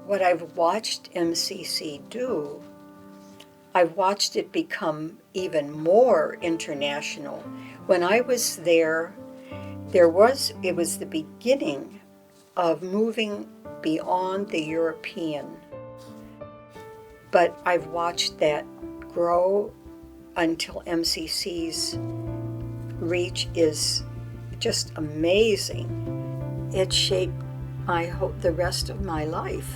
What I've watched MCC do, I've watched it become even more international. When I was there, it was the beginning of moving beyond the European. But I've watched that grow until MCC's reach is just amazing. It shaped the rest of my life.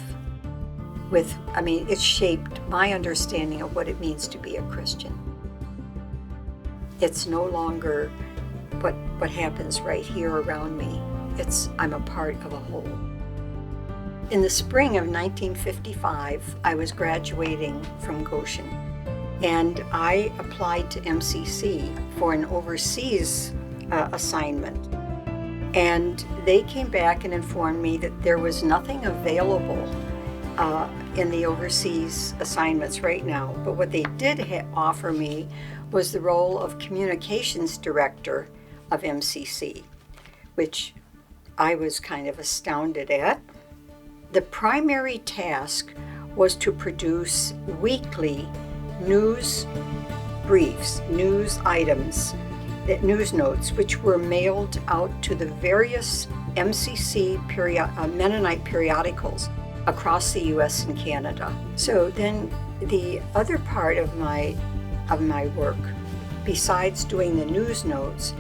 It shaped my understanding of what it means to be a Christian. It's no longer what happens right here around me. I'm a part of a whole. In the spring of 1955, I was graduating from Goshen, and I applied to MCC for an overseas assignment. And they came back and informed me that there was nothing available in the overseas assignments right now. But what they did offer me was the role of communications director of MCC, which I was kind of astounded at. The primary task was to produce weekly news briefs, news items, news notes, which were mailed out to the various MCC Mennonite periodicals across the U.S. and Canada. So then the other part of my work, besides doing the news notes,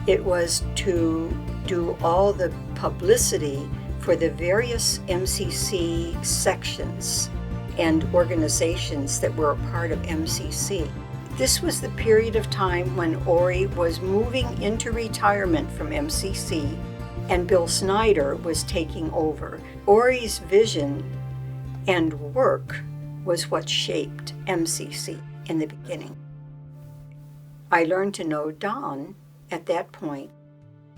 it was to do all the publicity for the various MCC sections and organizations that were a part of MCC. This was the period of time when Orie was moving into retirement from MCC and Bill Snyder was taking over. Orie's vision and work was what shaped MCC in the beginning. I learned to know Don at that point,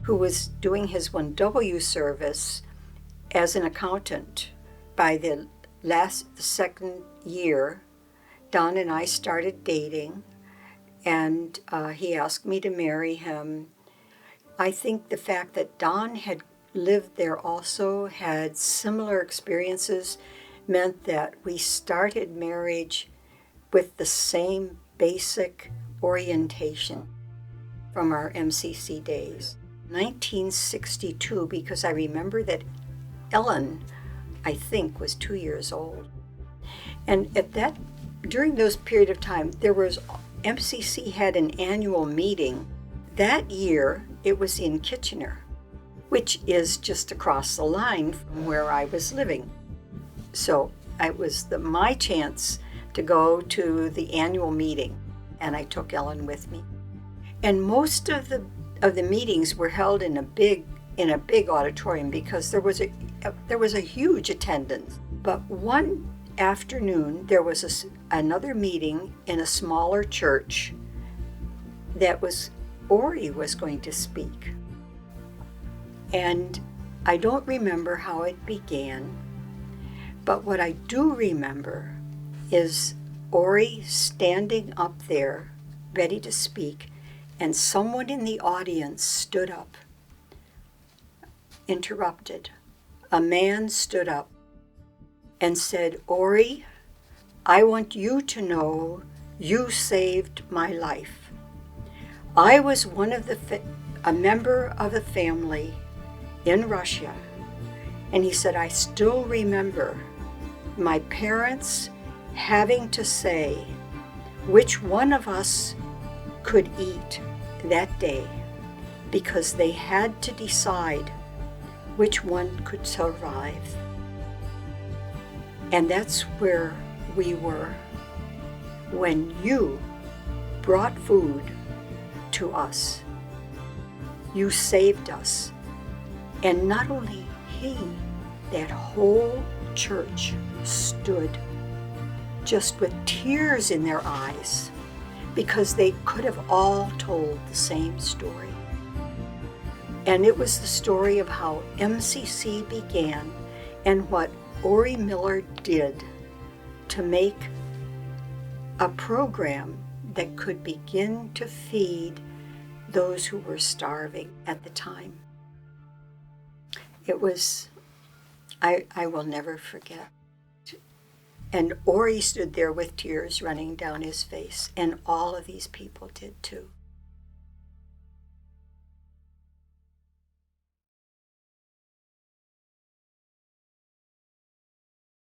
who was doing his 1W service as an accountant. By the second year, Don and I started dating, and he asked me to marry him. I think the fact that Don had lived there also, had similar experiences, meant that we started marriage with the same basic orientation from our MCC days. 1962, because I remember that Ellen, I think, was 2 years old. And during those period of time, MCC had an annual meeting. That year, it was in Kitchener, which is just across the line from where I was living. So it was my chance to go to the annual meeting, and I took Ellen with me. And most of the meetings were held in a big auditorium because there was a huge attendance. But one afternoon, there was another meeting in a smaller church that Orie was going to speak. And I don't remember how it began, but what I do remember is Orie standing up there, ready to speak, and someone in the audience stood up, interrupted. A man stood up and said, "Orie, I want you to know you saved my life. I was a member of a family in Russia," and he said, "I still remember my parents having to say which one of us could eat that day because they had to decide which one could survive." And that's where we were when you brought food to us. You saved us. And not only he, that whole church stood just with tears in their eyes because they could have all told the same story. And it was the story of how MCC began and what Orie Miller did to make a program that could begin to feed those who were starving at the time. It was, I will never forget. And Orie stood there with tears running down his face, and all of these people did too.